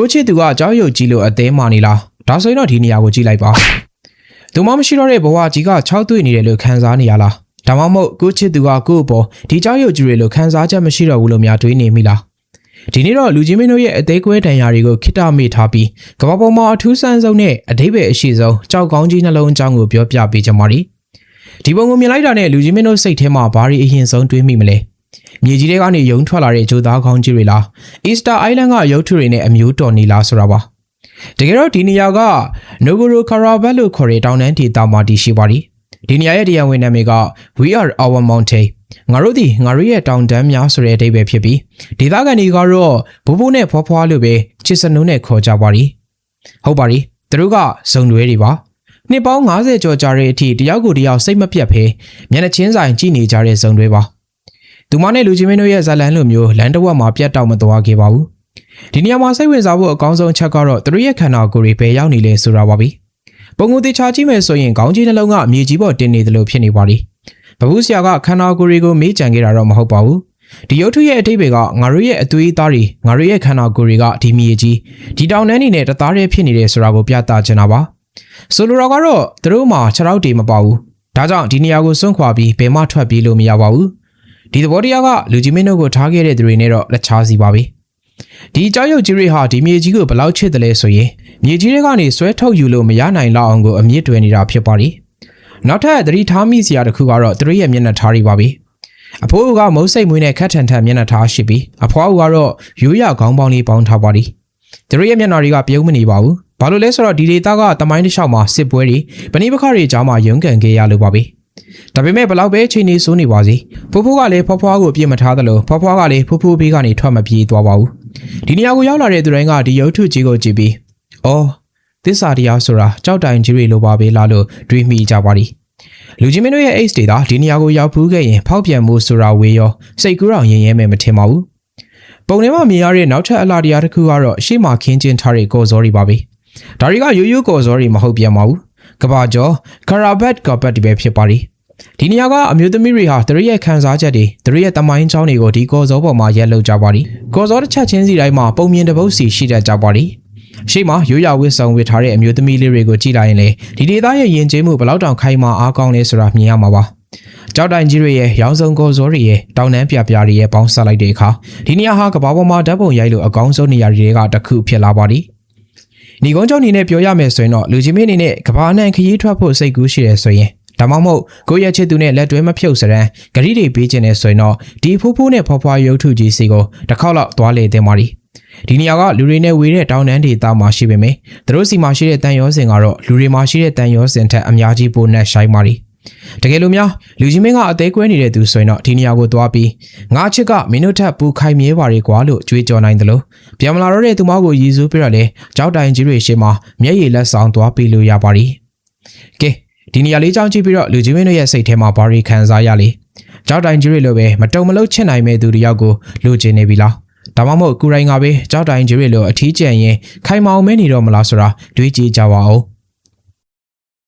ကိုချစ်သူကကြောက်ရွံ့ကြီးလို့အသေးမာနေလားဒါဆိုရင်တော့ဒီနေရာကိုကြည့်လိုက်ပါသူမှမရှိတော့တဲ့ဘဝကြီးက6တွေ့နေတယ်လို့ခံစားနေရလားဒါမှမဟုတ်ကိုချစ်သူကကို့အပေါ်ဒီကြောက်ရွံ့ကြီးတွေလို့ခံစားချက်မရှိတော့ဘူးလို့များတွေးနေမိလားဒီနေ့တော့လူချင်းမင်းတို့ရဲ့အသေးကွဲတန်ရာတွေကိုခိတမေ့ထားပြီးကမ္ဘာပေါ်မှာအထူးဆန်းဆုံးနဲ့အဓိပ္ပာယ်အရှိဆုံးကြောက်ကောင်းကြီးနှလုံးအကြောင်းကိုပြောပြပေးကြပါမယ်ဒီပုံကိုမြင်လိုက်တာနဲ့လူချင်းမင်းတို့စိတ်ထဲမှာဘာတွေအရင်ဆုံးတွေးမိမလဲမြေကြီးတွေကနေယုံထွက်လာတဲ့ဂျိုသားကောင်းကြီးတွေလားအီစတာအိုင်လန်ကရုပ်ထုတွေနဲ့အမျိုးတော်နေလားဆိုတာပါတကယ်တော့ဒီနေရာကနိုဂိုရိုကာရာဘတ်လို့ခေါ်တဲ့တောင်တန်းဒေသမှာတည်ရှိပါတယ်ဒီနေရာရဲ့တရားဝင်နာမည်က We are our mountain ငါတို့ဒီငါတို့ရဲ့တောင်တန်းများဆိုတဲ့အဓိပ္ပာယ်ဖြစ်ပြီးဒေသခံတွေကတော့ဘိုးဘိုးနဲ့ဖွားဖွားလို့ပဲချစ်စနုနဲ့ခေါ်ကြပါတယ်ဟုတ်ပါတယ်သူတို့ကဇုံတွေတွေပါနှစ်ပေါင်း90ကျော်ကြာတဲ့အထိတယောက်ကိုတယောက်စိတ်မပြတ်ဖဲမျက်နှာချင်းဆိုင်ကြည့်နေကြတဲ့ဇုံတွေပါသူမနဲ့လူချင်းမင်းတို့ရဲ့ဇလန်းလိုမျိုးလမ်းတစ်ဝက်မှာပြတ်တောက်မသွားခဲ့ပါဘူးဒီနေရာမှာစိတ်ဝင်စားဖို့အကောင်းဆုံးချက်ကတော့သူတို့ရဲ့ခန္ဓာကိုယ်တွေဘယ်ရောက်နေလဲဆိုတာပါပဲပုံကိုတေချာကြည့်မယ်ဆိုရင်ခေါင်းကြီးနှလုံးကမြေကြီးပေါ်တင်နေတယ်လို့ဖြစ်နေပါလိဘဘူးဆရာကခန္ဓာကိုယ်တွေကိုမေးကြံခဲ့တာတော့မဟုတ်ပါဘူးဒီရုပ်ထုရဲ့အထိပ္ပယ်ကငါတို့ရဲ့အသွေးသားတွေငါတို့ရဲ့ခန္ဓာကိုယ်တွေကဒီမြေကြီးဒီတောင်တန်းတွေနဲ့တသားတည်းဖြစ်နေတယ်ဆိုတာကိုပြသချင်တာပါဆိုလိုတာကတော့သူတို့မှာခြေထောက်တွေမပါဘူးဒါကြောင့်ဒီနေရာကိုစွန့်ခွာပြီးဘယ်မှထွက်ပြေးလို့မရပါဘူးဒီသဘောတရားကလူကြီးမင်းတို့ကိုထားခဲ့တဲ့သူတွေနဲ့တော့လက်ချစီပါပဲဒီကြောက်ရွံ့ကြီးတွေဟာဒီမြေကြီးကိုဘလောက်ချစ်တယ်လဲဆိုရင်မြေကြီးတွေကနေဆွဲထုတ်ယူလို့မရနိုင်လောက်အောင်ကိုအမြင့်တွယ်နေတာဖြစ်ပါတယ်နောက်ထပ်သတိထားမိစရာတစ်ခုကတော့သူတို့ရဲ့မျက်နှာထားတွေပါပဲအဖိုးကမုတ်စိတ်မွေးနဲ့ခက်ထန်ထန်မျက်နှာထားရှိပြီးအဖွားကတော့ရိုးရခေါင်းပေါင်းလေးပေါင်းထားပါတယ်သူတို့ရဲ့မျက်နှာတွေကပြုံးမနေပါဘူးဘာလို့လဲဆိုတော့ဒီဒေတာကတမိုင်းတစ်လျှောက်မှာစစ်ပွဲတွေပဏိပခတွေကြားမှာရုန်းကန်ခဲ့ရလို့ပါပဲဒါပေမဲ့ဘလောက်ပဲချိန်နေစိုးနေပါစီဖိုးဖိုးကလည်းဖွားဖွားကိုပြစ်မထားသလိုဖွားဖွားကလည်းဖိုးဖိုးဘေးကနေထွက်မပြေးသွားပါဘူးဒီနေရာကိုရောက်လာတဲ့သူတိုင်းကဒီရုပ်ထုကြီးကိုကြည့်ပြီးအော်သစ္စာတရားဆိုတာကြောက်တိုင်ကြီးတွေလိုပါပဲလားလို့တွေးမိကြပါသည်လူကြီးမင်းတို့ရဲ့ Ace တွေသာဒီနေရာကိုရောက်ဖူးခဲ့ရင်ဖောက်ပြန်မှုဆိုတာဝေရောစိတ်ကူးအောင်ရင်ရဲမယ်မထင်ပါဘူးပုံထဲမှာမြင်ရတဲ့နောက်ထပ်အလားတရားတစ်ခုကတော့ရှေ့မှာခင်းကျင်းထားတဲ့ကော်စောတွေပါပဲဒါတွေကရိုးရိုးကော်စောတွေမဟုတ်ပြန်ပါဘူးကဘာကျော်ကာရာဘတ်ကဘတ်တွေပဲဖြစ်ပါလိဒီနေရာကအမျိုးသမီးတွေဟာသူတို့ရဲ့ခံစားချက်တွေသူတို့ရဲ့တမိုင်းချောင်းတွေကိုဒီကော်စောပေါ်မှာရက်လုပ်ကြပါလိကော်စောတစ်ချက်ချင်းစီတိုင်းမှာပုံမြင်တစ်ပုတ်စီရှိတတ်ကြပါလိရှေ့မှာရိုးရာဝစ်ဆောင်ဝစ်ထားတဲ့အမျိုးသမီးလေးတွေကိုကြည့်လိုက်ရင်လေဒီဒေသရဲ့ယဉ်ကျေးမှုဘလောက်တောင်ခိုင်မာအားကောင်းလဲဆိုတာမြင်ရမှာပါကြောက်တိုင်ကြီးတွေရဲ့ရောင်စုံကော်စောတွေရဲ့တောင်တန်းပြပြတွေရဲ့ပေါင်းစပ်လိုက်တဲ့အခါဒီနေရာဟာကမ္ဘာပေါ်မှာဓာတ်ပုံရိုက်လို့အကောင်းဆုံးနေရာတွေကတစ်ခုဖြစ်လာပါလိညီကုန်းကျောင်းနေနဲ့ပြောရမယ်ဆိုရင်တော့လူကြီးမင်းအနေနဲ့ကမ္ဘာအနှံ့ခရီးထွက်ဖို့စိတ်ကူးရှိတယ်ဆိုရင်ဒါမှမဟုတ်ကိုယ့်ရဲ့ချစ်သူနဲ့လက်တွဲမဖြုတ်စရန်ဂရီတွေပေးခြင်းနဲ့ဆိုရင်တော့ဒီဖိုးဖိုးနဲ့ဖွားဖွားရုပ်ထုကြီးစီကိုတစ်ခေါက်လောက်သွားလေသင့်ပါလိဒီနေရာကလူတွေနဲ့ဝေးတဲ့တောင်တန်းဒေသမှာရှိပေမယ့်သူတို့စီမှာရှိတဲ့တန်ရောစင်ကတော့လူတွေမှာရှိတဲ့တန်ရောစင်ထက်အများကြီးပိုနဲ့ရှိုင်းပါလိတကယ်လို့များလူကြီးမင်းကအသေးကွဲနေတဲ့သူဆိုရင်တော့ဒီနေရာကိုသွားပြီးငါချစ်ကမင်းတို့ထက်ပူခိုင်မြဲပါလေကွာလို့ကြွေးကြော်နိုင်တယ်လို့ပြန်မလာတော့တဲ့သူမကိုရည်စူးပြတော့လေကြောက်တိုင်ကြီးတွေရှေ့မှာမျက်ရည်လက်ဆောင်သွားပေးလို့ရပါလိကဲဒီနေရာလေးကြောင်းကြည့်ပြီးတော့လူကြီးမင်းတို့ရဲ့စိတ်ထဲမှာဘာတွေခံစားရလဲကြောက်တိုင်ကြီးတွေလိုပဲမတုံမလုံးချစ်နိုင်မဲ့သူတယောက်ကိုလိုချင်နေပြီလားဒါမှမဟုတ်ကိုရိုင်းကပဲကြောက်တိုင်ကြီးတွေလိုအထီးကျန်ရင်ခိုင်မောင်မဲနေတော့မလားဆိုတာတွေးကြည့်ကြပါဦး